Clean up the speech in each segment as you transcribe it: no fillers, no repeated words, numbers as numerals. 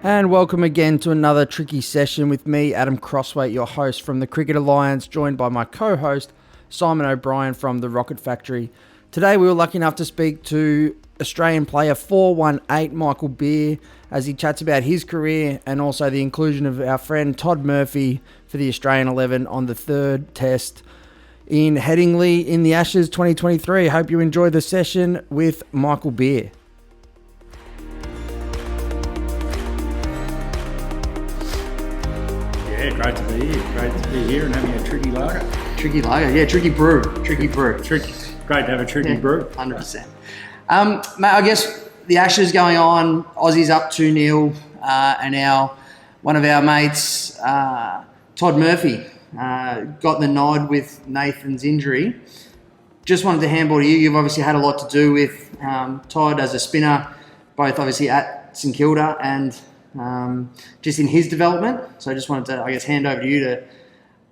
And welcome again to another tricky session with me, Adam Crosswaite, your host from the Cricket Alliance, joined by my co-host, Simon O'Brien from the Rocket Factory. Today we were lucky enough to speak to Australian player 418 Michael Beer as he chats about his career and also the inclusion of our friend Todd Murphy for the Australian 11 on the third test in Headingley in the Ashes 2023. Hope you enjoy the session with Michael Beer. Yeah, great to be here. Great to be here and having a tricky lager. Tricky lager, yeah, tricky brew. Tricky. Great to have a tricky brew. 100%. Mate, I guess the Ashes going on, Aussies up 2-0, and now one of our mates, Todd Murphy, got the nod with Nathan's injury. Just wanted to handball to you. You've obviously had a lot to do with Todd as a spinner, both obviously at St Kilda and just in his development. So I just wanted to, hand over to you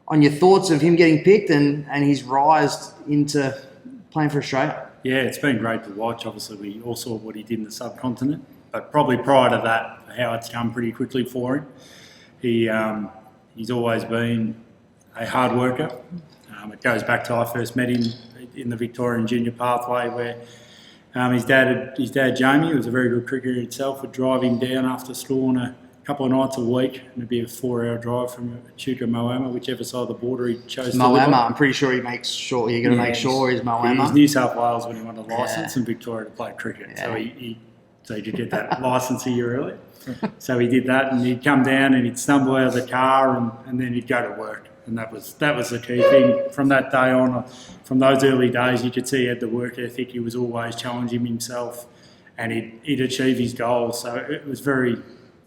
on your thoughts of him getting picked and his rise into playing for Australia. Yeah, it's been great to watch. Obviously, we all saw what he did in the subcontinent, but probably prior to that, how it's come pretty quickly for him. He's always been a hard worker. It goes back to I first met him in the Victorian junior pathway where his dad Jamie, who was a very good cricketer himself, would drive him down after school on a couple of nights a week, and it'd be a 4-hour drive from Echuca, Moama, whichever side of the border he chose to live on. I'm pretty sure you're going to make sure he's Moama. He was New South Wales when he wanted a licence and Victoria to play cricket. Yeah. So he could get that licence a year early. So he did that, and he'd come down and he'd stumble out of the car and then he'd go to work. And that was the key thing. From that day on, from those early days, you could see he had the work ethic. He was always challenging himself, and he'd achieve his goals. So it was very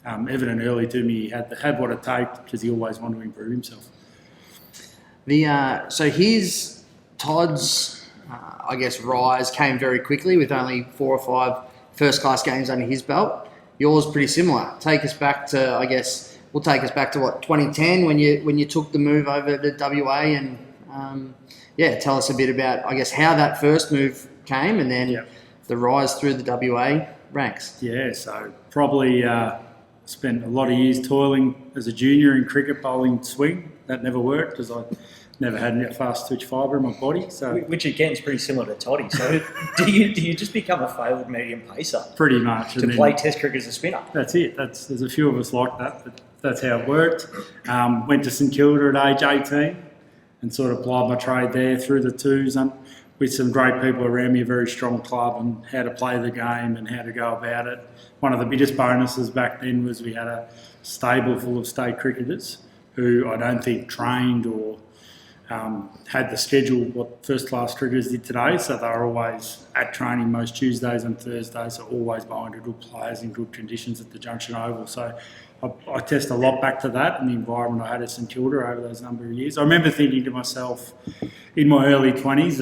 evident early to me he had what it takes because he always wanted to improve himself. Todd's rise came very quickly with only 4 or 5 first-class games under his belt. Yours pretty similar. Take us back to, we'll take us back to 2010 when you took the move over to WA and tell us a bit about how that first move came and then the rise through the WA ranks. Yeah, so probably spent a lot of years toiling as a junior in cricket, bowling swing. That never worked because I never had a fast twitch fibre in my body. So which again is pretty similar to Toddy. So do you just become a failed medium pacer? Pretty much. To play Test cricket as a spinner? That's it. There's a few of us like that, but that's how it worked. Went to St Kilda at age 18 and sort of applied my trade there through the twos and with some great people around me, a very strong club and how to play the game and how to go about it. One of the biggest bonuses back then was we had a stable full of state cricketers who I don't think trained or had the schedule what first-class cricketers did today, so they were always at training most Tuesdays and Thursdays, so always bowling to good players in good conditions at the Junction Oval. So I test a lot back to that and the environment I had at St Kilda over those number of years. I remember thinking to myself in my early 20s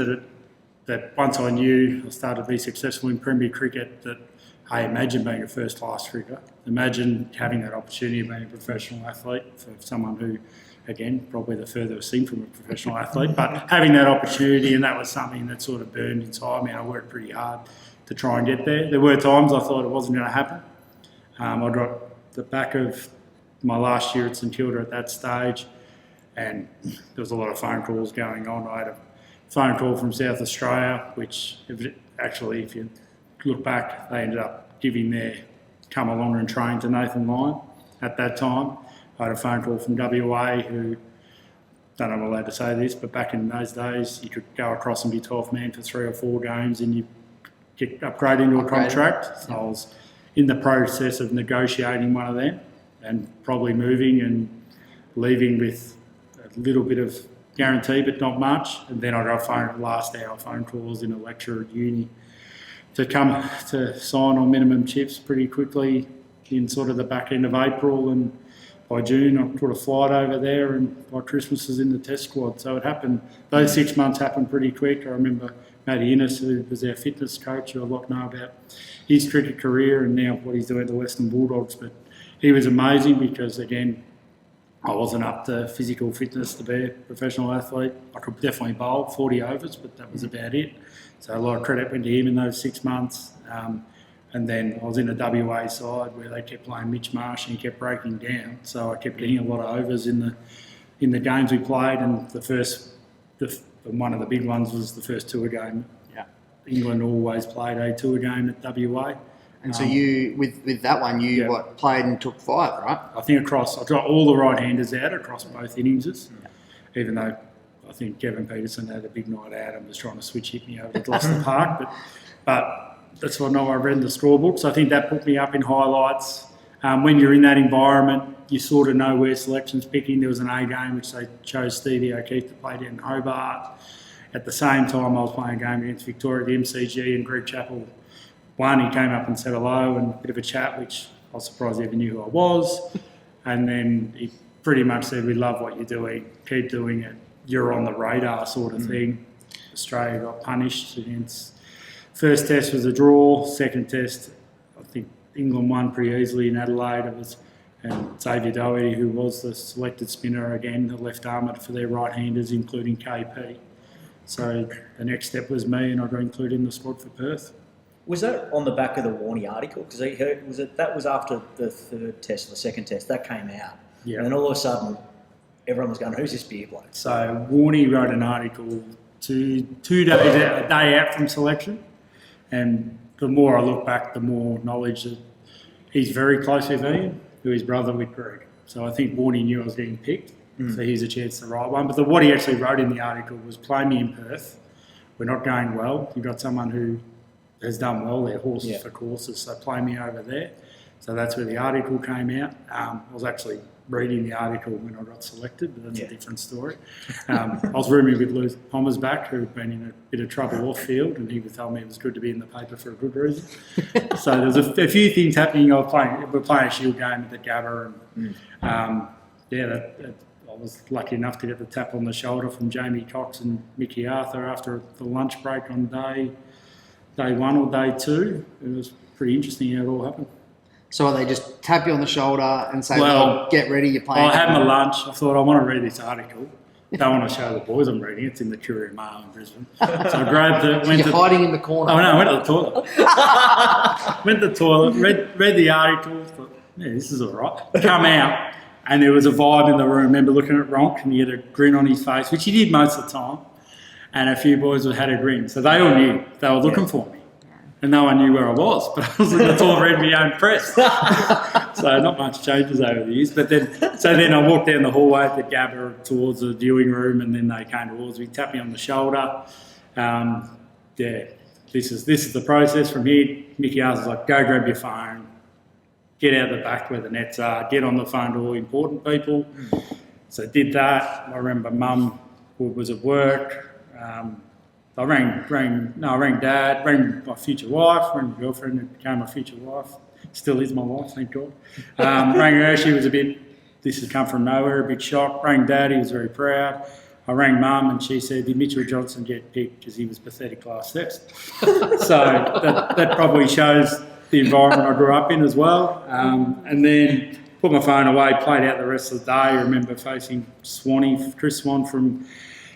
that once I knew I started to be successful in Premier cricket, that hey, imagine being a first-class cricketer. Imagine having that opportunity of being a professional athlete for someone who, again, probably the furthest thing from a professional athlete, but having that opportunity, and that was something that sort of burned inside me. I worked pretty hard to try and get there. There were times I thought it wasn't going to happen. I got the back of my last year at St Kilda at that stage, and there was a lot of phone calls going on. I had a phone call from South Australia, which actually, if you look back, they ended up giving their come along and train to Nathan Lyon at that time. I had a phone call from WA who, don't know if I'm allowed to say this, but back in those days you could go across and be 12th man for 3 or 4 games and you get upgraded into a contract. So I was in the process of negotiating one of them and probably moving and leaving with a little bit of guarantee but not much. And then I got last hour phone calls in a lecture at uni to come to sign on minimum chips pretty quickly in sort of the back end of April, and by June I caught a flight over there and by Christmas was in the test squad. So it happened, those 6 months happened pretty quick. I remember Matty Innes, who was our fitness coach, who a lot know about his cricket career and now what he's doing at the Western Bulldogs, but he was amazing because again, I wasn't up to physical fitness to be a professional athlete. I could definitely bowl 40 overs, but that was about it. So a lot of credit went to him in those 6 months. And then I was in the WA side where they kept playing Mitch Marsh and he kept breaking down. So I kept getting a lot of overs in the games we played. And one of the big ones was the first tour game. Yeah. England always played a tour game at WA. And so you, with that one, you played and took 5, right? I think I got all the right-handers out across both innings, even though I think Kevin Peterson had a big night out and was trying to switch hit me over to Gloucester Park. But that's what I read in the scorebook. So I think that put me up in highlights. When you're in that environment, you sort of know where selection's picking. There was an A game which they chose Stevie O'Keefe to play down in Hobart. At the same time, I was playing a game against Victoria at the MCG, and Greg Chappell won. He came up and said hello and a bit of a chat, which I was surprised he even knew who I was. And then he pretty much said, "We love what you're doing. Keep doing it. You're on the radar," sort of thing. Australia got punished against. First test was a draw. Second test, I think England won pretty easily in Adelaide. It was Xavier Doherty, who was the selected spinner again, the left armour for their right-handers, including KP. So the next step was me, and I got included in the squad for Perth. Was that on the back of the Warney article? Because that was after the third test, the second test, that came out. Yeah. And then all of a sudden, everyone was going, "Who's this beer bloke?" So Warney wrote an article two days out, a day out from selection, and the more I look back, the more knowledge that he's very close with Ian, who is brother with Greg. So I think Warney knew I was getting picked, so here's a chance to write one. But what he actually wrote in the article was, "Play me in Perth. We're not going well. You've got someone who has done well. They're horses for courses, so play me over there." So that's where the article came out. I was actually reading the article when I got selected, but that's a different story. I was rooming with Lou Pommersback, who had been in a bit of trouble off field, and he was telling me it was good to be in the paper for a good reason. So there's a few things happening. We're playing a Shield game at the Gabba, and I was lucky enough to get the tap on the shoulder from Jamie Cox and Mickey Arthur after the lunch break on day 1 or day 2. It was pretty interesting how it all happened. So they just tap you on the shoulder and say, Well, get ready, you're playing. I had my lunch. I thought, I want to read this article. Don't want to show the boys I'm reading. It's in the Courier Mail in Brisbane. So I grabbed it. You're hiding in the corner. Oh, no, I went to the toilet. Went to the toilet, read the article. Thought, yeah, this is all right. Come out, and there was a vibe in the room. I remember looking at Ronk, and he had a grin on his face, which he did most of the time. And a few boys had a grin. So they all knew. They were looking for me. And no one knew where I was, but I was in the toilet reading my own press. So not much changes over the years. But then I walked down the hallway at the Gabba towards the viewing room, and then they came towards me, tapped me on the shoulder. This is the process from here. Mickey Arthur's like, "Go grab your phone, get out the back where the nets are, get on the phone to all important people." So I did that. I remember Mum was at work. I rang Dad, rang my future wife, rang my girlfriend who became my future wife. Still is my wife, thank God. Rang her, she was this has come from nowhere, a bit shocked. Rang Dad, he was very proud. I rang Mum and she said, "Did Mitchell Johnson get picked?" Because he was pathetic last test. So that probably shows the environment I grew up in as well. And then put my phone away, played out the rest of the day. I remember facing Chris Swan from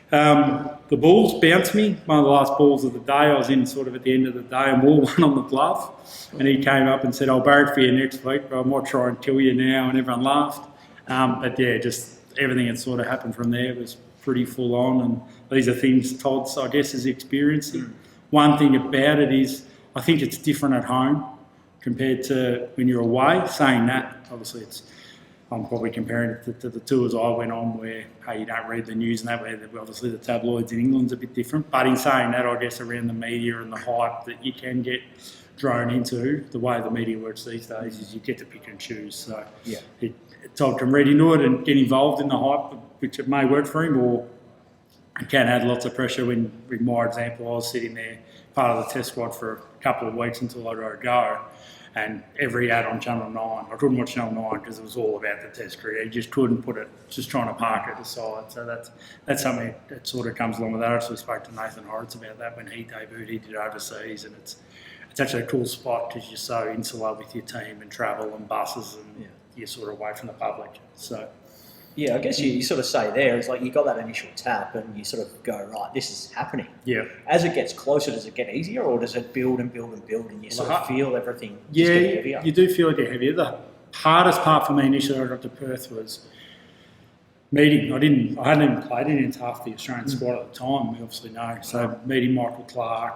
the Bulls bounced me, one of the last balls of the day. I was in sort of at the end of the day and wore one on the glove. And he came up and said, "I'll barrack for you next week, but I might try and kill you now." And everyone laughed. But yeah, just everything that sort of happened from there was pretty full on. And these are things Todd, I guess, is experiencing. One thing about it is I think it's different at home compared to when you're away. Saying that, obviously I'm probably comparing it to the tours I went on where, hey, you don't read the news and that, where obviously the tabloids in England's a bit different. But in saying that, I guess around the media and the hype that you can get thrown into, the way the media works these days is you get to pick and choose. So Todd can read into it and get involved in the hype, which it may work for him, or it can add lots of pressure. When, in my example, I was sitting there, part of the test squad for a couple of weeks until I got to go. And every ad on Channel 9, I couldn't watch Channel 9 because it was all about the test career. You just couldn't put it, just trying to park it aside. So that's something that sort of comes along with that. I actually spoke to Nathan Horrocks about that when he debuted. He did overseas, and it's actually a cool spot because you're so insular with your team and travel and buses, and you're sort of away from the public. So Yeah, I guess you sort of say there, it's like you got that initial tap and you sort of go, right, this is happening. Yeah. As it gets closer, does it get easier or does it build and build and build and you sort of feel everything just get heavier? You do feel it get heavier. The hardest part for me initially when I got to Perth was meeting. I hadn't even played against half the Australian squad at the time, we obviously know. So meeting Michael Clark,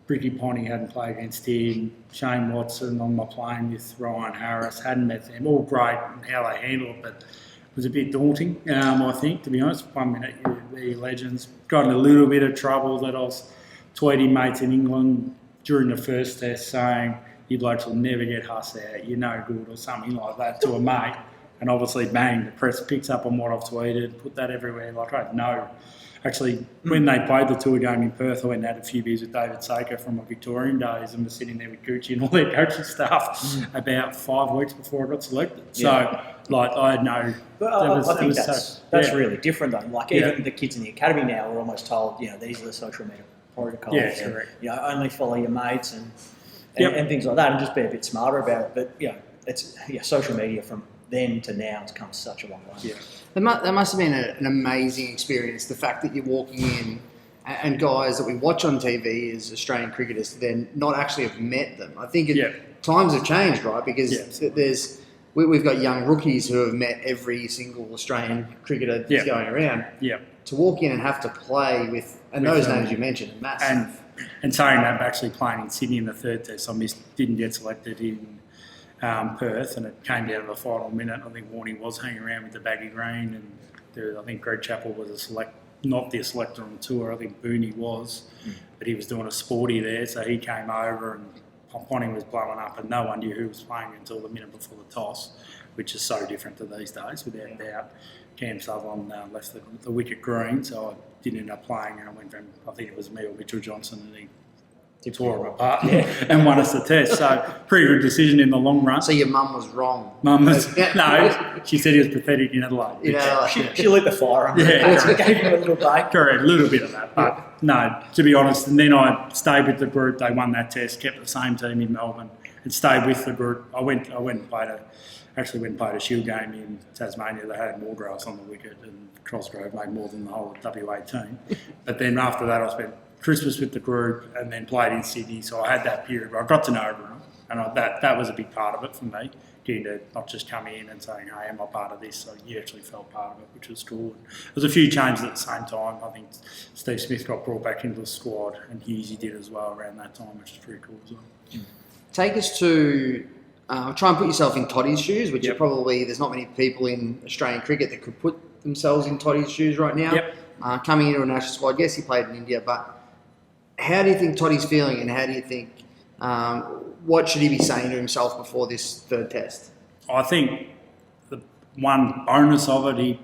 Ricky Ponting hadn't played against him, Shane Watson on my plane with Ryan Harris, hadn't met them, all great and how they handled it, but it was a bit daunting, I think, to be honest. 1 minute, they're legends. Got in a little bit of trouble that I was tweeting mates in England during the first test saying, you blokes will never get Huss out, you're no good, or something like that to a mate. And obviously, bang, the press picks up on what I've tweeted, put that everywhere. Like, I know. Actually, when they played the tour game in Perth, I went and had a few beers with David Saker from my Victorian days and was sitting there with Gucci and all their coaching staff about 5 weeks before I got selected. Yeah. So, like, I had no... But I think that's really different though. Like, even the kids in the academy now are almost told, these are the social media protocols. Yeah, correct. Only follow your mates and things like that and just be a bit smarter about it. But, it's social media from then to now has come such a long way. Yeah. That must have been an amazing experience. The fact that you're walking in and guys that we watch on TV as Australian cricketers then not actually have met them. I think times have changed, right? Because we've got young rookies who have met every single Australian cricketer that's going around. Yeah. To walk in and have to play with those names you mentioned, massive. And saying that, I'm actually playing in Sydney in the third test. I didn't get selected in Perth, and it came down to the final minute. I think Warnie was hanging around with the baggy green, and I think Greg Chappell was not the selector on tour. I think Booney was, but he was doing a sporty there, so he came over and Ponting was blowing up, and no one knew who was playing until the minute before the toss, which is so different to these days. Without doubt, Cam Sutherland left the wicket green, so I didn't end up playing, and I went from, I think it was me or Mitchell Johnson, and he tore him apart and won us the test. So pretty good decision in the long run. So your mum was wrong. No, she said he was pathetic in Adelaide. She lit the fire on him. Gave him a little break. Correct, a little bit of that. But no, to be honest, and then I stayed with the group. They won that test, kept the same team in Melbourne, and stayed with the group. I went and played a Shield game in Tasmania. They had Moorgrass on the wicket, and Cosgrove made more than the whole WA team. But then after that, I spent Christmas with the group and then played in Sydney. So I had that period where I got to know everyone, and that was a big part of it for me, getting to not just come in and saying, hey, am I part of this? So you actually felt part of it, which was cool. And there was a few changes at the same time. I think Steve Smith got brought back into the squad, and Hughes did as well around that time, which is pretty cool as well. Take us to... try and put yourself in Toddy's shoes, which are probably, there's not many people in Australian cricket that could put themselves in Toddy's shoes right now. Coming into a national squad, yes, he played in India, but how do you think Toddy's feeling, and how do you think, what should he be saying to himself before this third test? I think the one bonus of it, he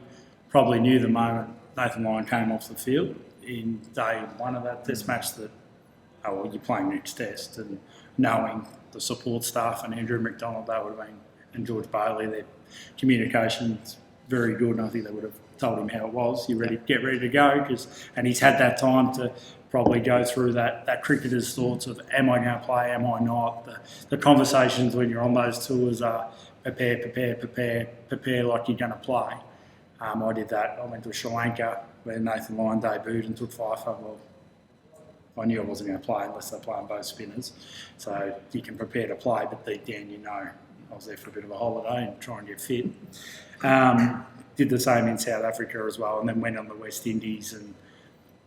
probably knew the moment Nathan Lyon came off the field in day one of that test match that, you're playing next test, and knowing the support staff and Andrew McDonald, they would have been, and George Bailey, their communication's very good, and I think they would have told him how it was. Get ready to go, and he's had that time to probably go through that cricketer's thoughts of, am I going to play, am I not? The conversations when you're on those tours are prepare like you're going to play. I did that. I went to Sri Lanka where Nathan Lyon debuted and took 5 over. Well, I knew I wasn't going to play unless they play on both spinners. So you can prepare to play, but deep down I was there for a bit of a holiday and try and get fit. Did the same in South Africa as well, and then went on the West Indies and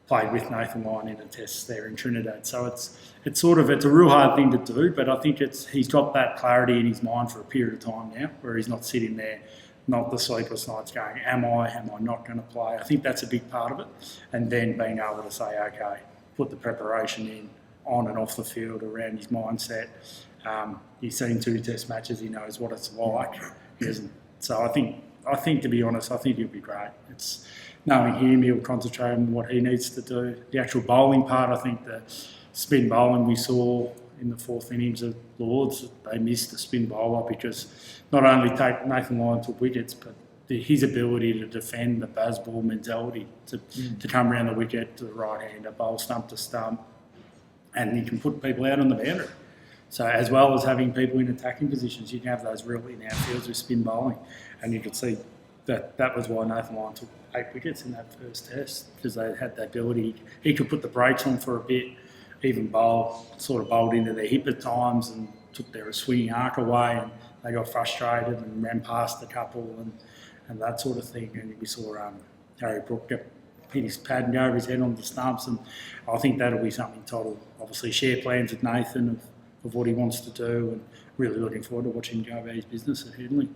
played with Nathan Lyon in a test there in Trinidad. So it's a real hard thing to do, but I think he's got that clarity in his mind for a period of time now, where he's not sitting there, not the sleepless nights going, am I not going to play? I think that's a big part of it. And then being able to say, okay, put the preparation in on and off the field around his mindset. He's seen 2 test matches, he knows what it's like. So I think to be honest, I think he'll be great. It's knowing him, he'll concentrate on what he needs to do. The actual bowling part, I think the spin bowling we saw in the 4th innings of Lords, they missed the spin bowler because not only Nathan Lyon took wickets, but his ability to defend the Bazball mentality, to come around the wicket to the right-hander, bowl stump to stump, and he can put people out on the boundary. So as well as having people in attacking positions, you can have those real in-out fields with spin bowling, and you could see that was why Nathan Lyon took 8 wickets in that first test, because they had the ability. He could put the brakes on for a bit, even bowled into their hip at times and took their swinging arc away, and they got frustrated and ran past a couple and that sort of thing. And we saw Harry Brook hit his pad and go over his head on the stumps, and I think that'll be something Todd will obviously share plans with Nathan of what he wants to do, and really looking forward to watching him go about his business at Headingley.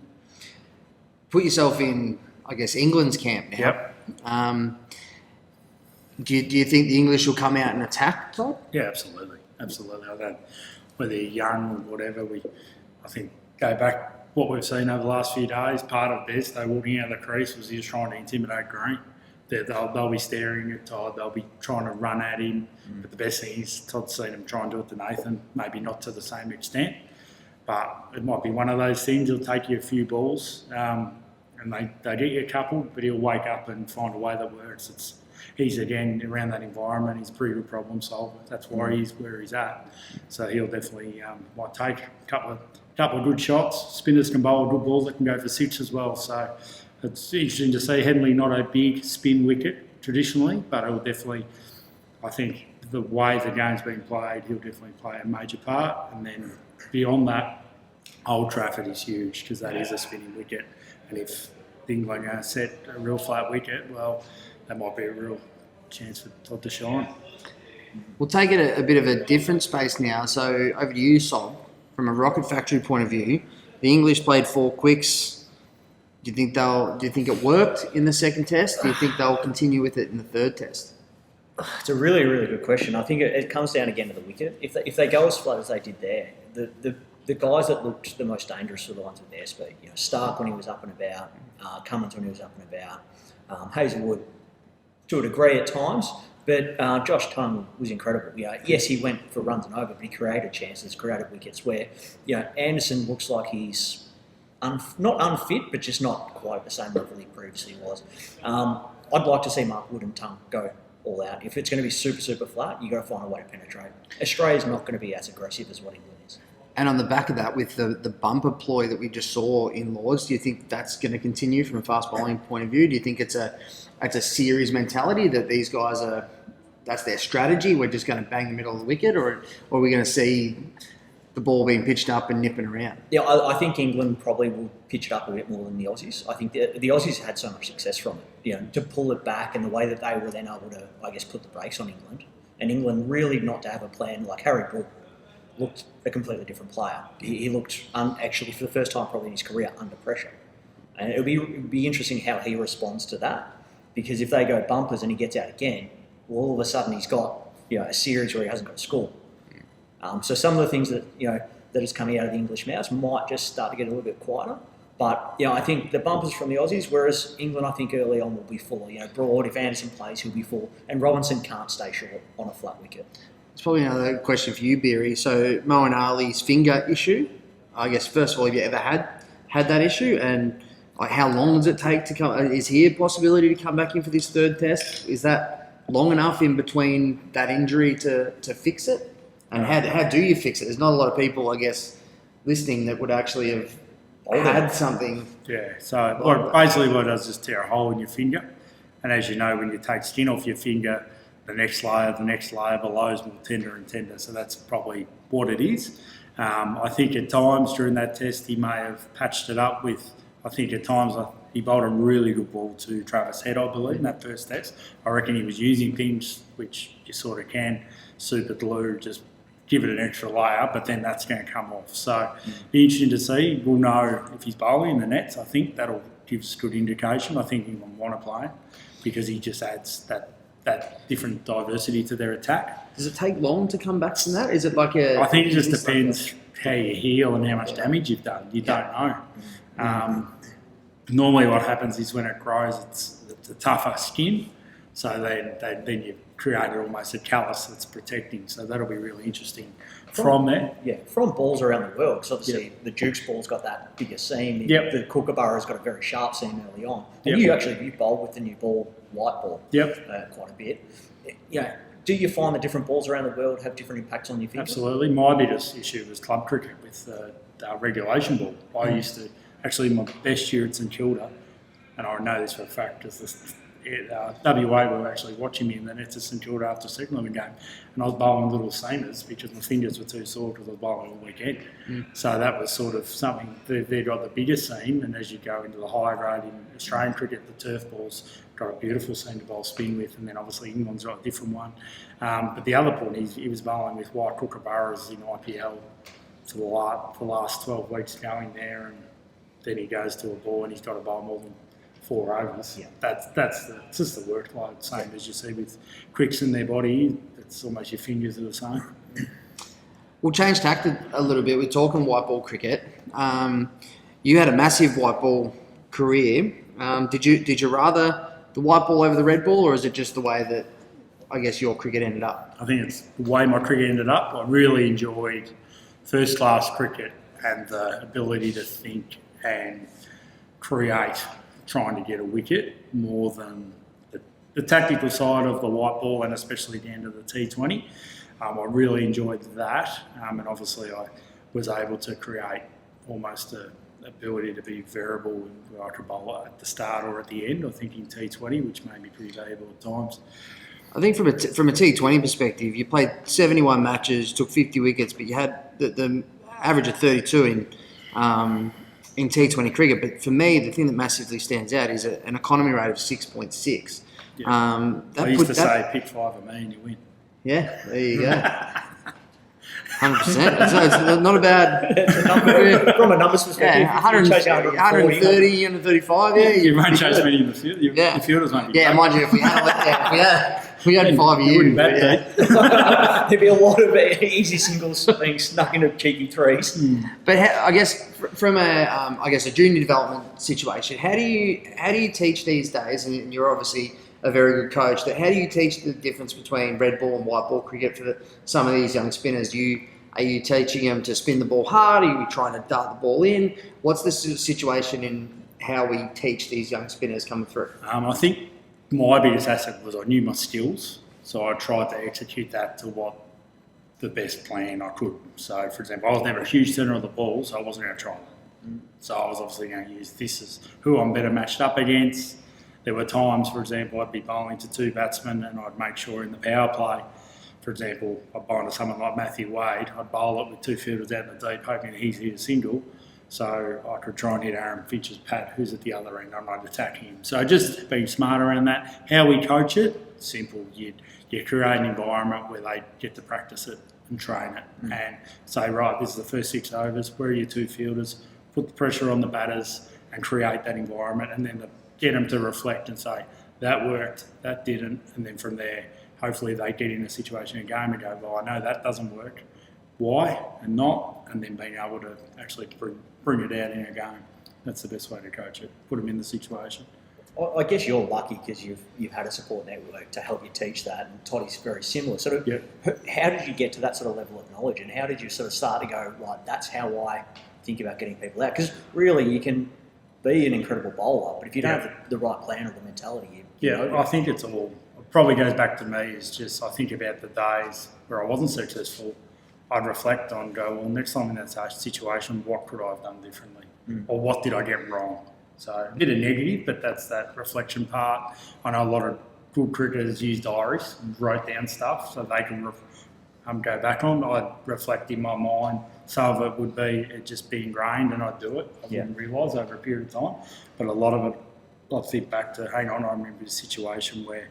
Put yourself in, I guess, England's camp now. Yep. Do you think the English will come out and attack, Todd? Yeah, absolutely. I don't, whether you're young or whatever, I think go back what we've seen over the last few days, part of this, they walking out of the crease was he was trying to intimidate Green. They'll be staring at Todd, they'll be trying to run at him. But the best thing is Todd's seen him try and do it to Nathan, maybe not to the same extent. But it might be one of those things, he'll take you a few balls and they get you a couple, but he'll wake up and find a way that works. He's, again, around that environment, he's a pretty good problem solver. That's why he's where he's at. So he'll definitely might take a couple of good shots. Spinners can bowl good balls that can go for 6 as well. So it's interesting to see Headingley not a big spin wicket traditionally, but it will definitely, I think, the way the game's been played, he'll definitely play a major part. And then beyond that, Old Trafford is huge because that is a spinning wicket. And if England are going to set a real flat wicket, well, that might be a real chance for Todd to shine. We'll take it a bit of a different space now. So over to you, Sol. From a Rocket Factory point of view, the English played 4 quicks. Do you think it worked in the second test? Do you think they'll continue with it in the third test? It's a really, really good question. I think it comes down again to the wicket. If they go as flat as they did there, the guys that looked the most dangerous were the ones with their speed. Stark when he was up and about, Cummins when he was up and about, Hazelwood to a degree at times, but Josh Tongue was incredible. Yes, he went for runs and over, but he created chances, created wickets. Where Anderson looks like he's not unfit, but just not quite at the same level he previously was. I'd like to see Mark Wood and Tongue go all out. If it's going to be super, super flat, you've got to find a way to penetrate. Australia's not going to be as aggressive as what England is. And on the back of that, with the bumper ploy that we just saw in Lords, do you think that's going to continue from a fast bowling point of view? Do you think it's a series mentality that these guys that's their strategy? We're just going to bang the middle of the wicket, or are we going to see the ball being pitched up and nipping around? Yeah, I think England probably will pitch it up a bit more than the Aussies. I think the Aussies had so much success from it, to pull it back and the way that they were then able to, I guess, put the brakes on England. And England really not to have a plan like Harry Brook looked a completely different player. He looked, actually, for the first time probably in his career, under pressure. And it'll be interesting how he responds to that, because if they go bumpers and he gets out again, well, all of a sudden he's got a series where he hasn't got a score. So some of the things that that is coming out of the English mouths might just start to get a little bit quieter. But I think the bumpers from the Aussies, whereas England, I think early on will be full. Broad, if Anderson plays, he'll be full, and Robinson can't stay short on a flat wicket. It's probably another question for you, Beery. So Moeen Ali's finger issue, I guess, first of all, have you ever had that issue? And how long does it take to come? Is he a possibility to come back in for this third test? Is that long enough in between that injury to fix it? And how do you fix it? There's not a lot of people, I guess, listening that would actually have had something. Yeah, so basically what it does is tear a hole in your finger. And as you know, when you take skin off your finger, the next layer below is more tender and tender. So that's probably what it is. I think at times during that test, he may have patched it up with, I think at times he bowled a really good ball to Travis Head, I believe, in that first test. I reckon he was using things which you sort of can, super glue, just give it an extra layer, but then that's going to come off. So be interesting to see. We'll know if he's bowling in the nets. I think that'll give us good indication. I think he will want to play him because he just adds that different diversity to their attack. Does it take long to come back from that? Is it like a... I think it just depends how you heal and how much damage you've done. You don't know. Normally what happens is when it grows, it's a tougher skin. So then you've created almost a callus that's protecting. So that'll be really interesting from there. Yeah, from balls around the world. Because obviously the Duke's ball's got that bigger seam. The Kookaburra's got a very sharp seam early on. And you bowled with the new ball, white ball, quite a bit. Do you find that different balls around the world have different impacts on your finger? Absolutely. My biggest issue was club cricket with the regulation ball. I used to, actually my best year at St Kilda, and I know this for a fact because WA were actually watching me in the nets at St Kilda after second Second game, and I was bowling little seamers because my fingers were too sore because I was bowling all weekend. So that was sort of something. They've got the bigger seam, and as you go into the higher grade in Australian cricket, the turf ball's got a beautiful seam to bowl spin with, and then obviously England's got a different one. But the other point is he was bowling with White Kookaburras in IPL for the last 12 weeks going there, and then he goes to a ball and he's got to bowl more than 4 overs. Yeah. That's just the workload, same as you see with quicks in their body. It's almost your fingers are the same. We'll change tact a little bit. We're talking white ball cricket. You had a massive white ball career. Did you rather the white ball over the red ball, or is it just the way that I guess your cricket ended up? I think it's the way my cricket ended up. I really enjoyed first class cricket and the ability to think and create, trying to get a wicket more than the tactical side of the white ball, and especially the end of the T20. I really enjoyed that, and obviously I was able to create almost a ability to be variable where I could bowl at the start or at the end. I think in T20, which made me pretty valuable at times. I think from a T20 perspective, you played 71 matches, took 50 wickets, but you had the average of 32 in T20 cricket. But for me, the thing that massively stands out is an economy rate of 6.6. Yeah. I used to say pick 5 of me and you win. Yeah, there you go. 100%. It's not a bad... It's a number, from a numbers perspective, Yeah, 130, 135, yeah. You won't chase many in the field. Yeah. The fielders won't be Yeah, mind you, if we had 5 years... wouldn't bat deep. there'd be a lot of easy singles being snuck into cheeky threes. But I guess from a junior development situation, how do you teach these days? And you're obviously a very good coach. That how do you teach the difference between red ball and white ball cricket for some of these young spinners? Are you teaching them to spin the ball hard? Are you trying to dart the ball in? What's the situation in how we teach these young spinners coming through? I think my biggest asset was I knew my skills, so I tried to execute that to what the best plan I could. So, for example, I was never a huge turner of the ball, so I wasn't going to try that. So I was obviously going to use this as who I'm better matched up against. There were times, for example, I'd be bowling to 2 batsmen and I'd make sure in the power play, for example, I'd bowl to someone like Matthew Wade, I'd bowl it with 2 fielders out in the deep, hoping that he's hit a single, so I could try and hit Aaron Finch's Pat, who's at the other end, and I'd attack him. So just being smart around that. How we coach it, simple. You create an environment where they get to practice it and train it and say, right, this is the first 6 overs, where are your 2 fielders, put the pressure on the batters and create that environment, and then get them to reflect and say, that worked, that didn't, and then from there, hopefully they get in a situation in a game and go, well, I know that doesn't work. Why and not? And then being able to actually bring it out in a game. That's the best way to coach it. Put them in the situation. I guess you're lucky because you've had a support network to help you teach that, and Toddy's very similar. Sort of, How did you get to that sort of level of knowledge, and how did you sort of start to go, right, that's how I think about getting people out? Because really, you can be an incredible bowler, but if you don't have the right plan or the mentality, I think it's all, it probably goes back to me, is just I think about the days where I wasn't successful. I'd reflect on, go, well, next time in that situation, what could I have done differently? Or what did I get wrong? So a bit of negative, but that's that reflection part. I know a lot of good cricketers use diaries and wrote down stuff so they can go back on. I'd reflect in my mind. Some of it would be it just be ingrained and I'd do it. I didn't realise over a period of time. But a lot of it, I'd think back to, hang on, I remember a situation where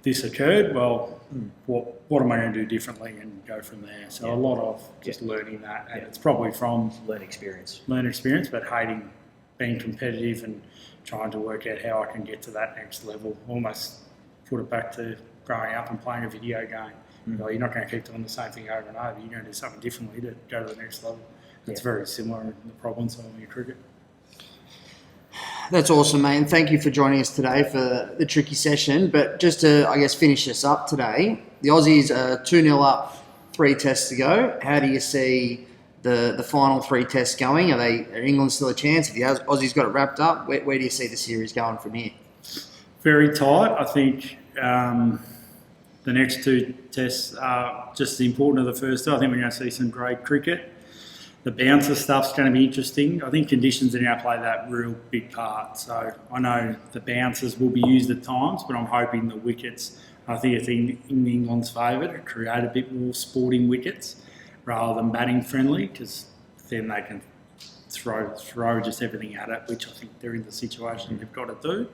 this occurred. Well, what am I going to do differently and go from there? So a lot of just learning that. And it's probably from learn experience, but hating being competitive and trying to work out how I can get to that next level. Almost put it back to growing up and playing a video game. Well, you're not going to keep doing the same thing over and over. You're going to do something differently to go to the next level. It's very similar in the problem solving of cricket. That's awesome, mate. And thank you for joining us today for the tricky session. But just to, I guess, finish this up today, the Aussies are 2-0 up, 3 tests to go. How do you see the final 3 tests going? Are England still a chance? If the Aussies got it wrapped up, where do you see the series going from here? Very tight. I think the next 2 tests are just as important as the first 2. I think we're going to see some great cricket. The bouncer stuff's going to be interesting. I think conditions are going to play that real big part. So I know the bouncers will be used at times, but I'm hoping the wickets, I think it's in England's favour to create a bit more sporting wickets rather than batting friendly, because then they can throw just everything at it, which I think they're in the situation they've got to do.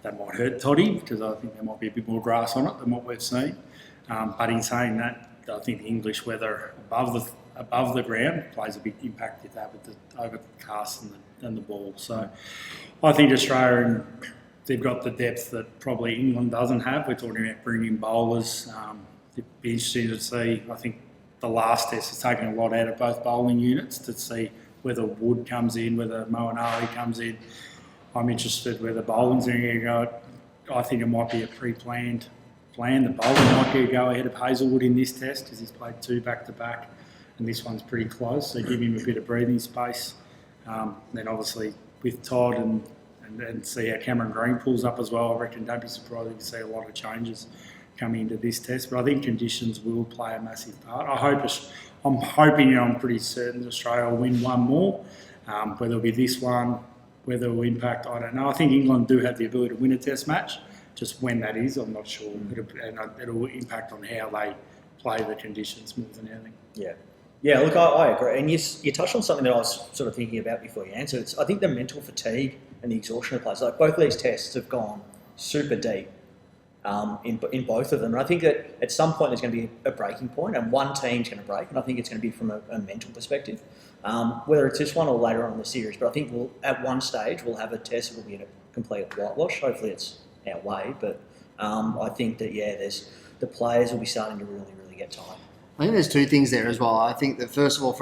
That might hurt Toddy, because I think there might be a bit more grass on it than what we've seen. But in saying that, I think the English weather above the ground plays a big impact with that, with the overcast and the ball. So I think Australia, they've got the depth that probably England doesn't have. We're talking about bringing bowlers. It'd be interesting to see. I think the last test has taken a lot out of both bowling units to see whether Wood comes in, whether Moeen Ali comes in. I'm interested where the bowling's going to go. I think it might be a pre-planned plan. The bowling might go ahead of Hazelwood in this test because he's played 2 back-to-back, and this one's pretty close, so give him a bit of breathing space. Then obviously with Todd and see how Cameron Green pulls up as well, I reckon don't be surprised if you see a lot of changes coming into this test. But I think conditions will play a massive part. I'm hoping, I'm pretty certain Australia will win one more. Whether it'll be this one, whether it will impact, I don't know. I think England do have the ability to win a test match. Just when that is, I'm not sure. It'll impact on how they play the conditions more than anything. Yeah, look, I agree. And you touched on something that I was sort of thinking about before you answered. I think the mental fatigue and the exhaustion of players, like both of these tests have gone super deep in both of them. And I think that at some point there's going to be a breaking point, and one team's going to break, and I think it's going to be from a mental perspective. Whether it's this one or later on in the series, but I think at one stage we'll have a test that will be a complete whitewash. Hopefully it's our way, but I think that, the players will be starting to really, really get tired. I think there's 2 things there as well. I think that first of all,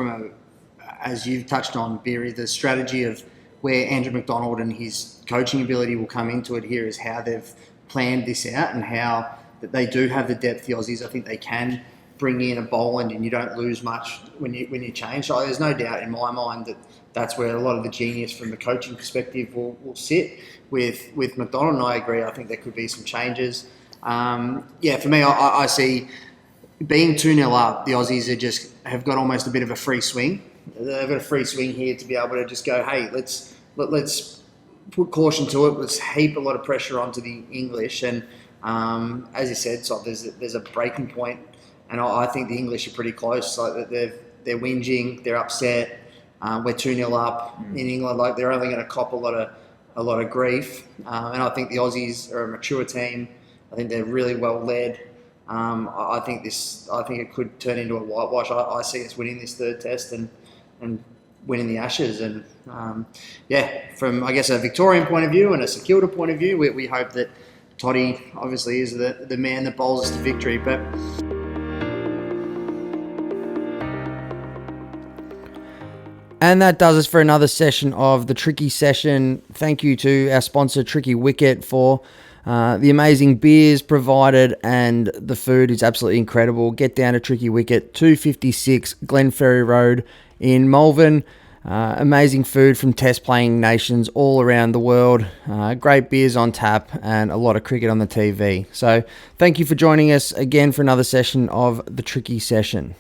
as you've touched on, Beery, the strategy of where Andrew McDonald and his coaching ability will come into it here is how they've planned this out, and how that they do have the depth, the Aussies. I think they can bring in a Boland and you don't lose much when you change. So there's no doubt in my mind that that's where a lot of the genius from the coaching perspective will sit with McDonald. And I agree. I think there could be some changes. For me, I see being 2-0 up, the Aussies have got almost a bit of a free swing. They've got a free swing here to be able to just go, hey, let's put caution to it. Let's heap a lot of pressure onto the English. And as you said, so there's a breaking point, and I think the English are pretty close. Like they're whinging, they're upset. We're 2-0 up in England. Like they're only going to cop a lot of grief. And I think the Aussies are a mature team. I think they're really well led. I think it could turn into a whitewash. I see us winning this 3rd test and winning the Ashes. And from I guess a Victorian point of view and a St Kilda point of view, we hope that Toddy obviously is the man that bowls us to victory. But and that does us for another session of the Tricky Session. Thank you to our sponsor, Tricky Wicket, for the amazing beers provided, and the food is absolutely incredible. Get down to Tricky Wicket, 256 Glenferrie Road in Malvern. Amazing food from test playing nations all around the world. Great beers on tap and a lot of cricket on the TV. So thank you for joining us again for another session of the Tricky Session.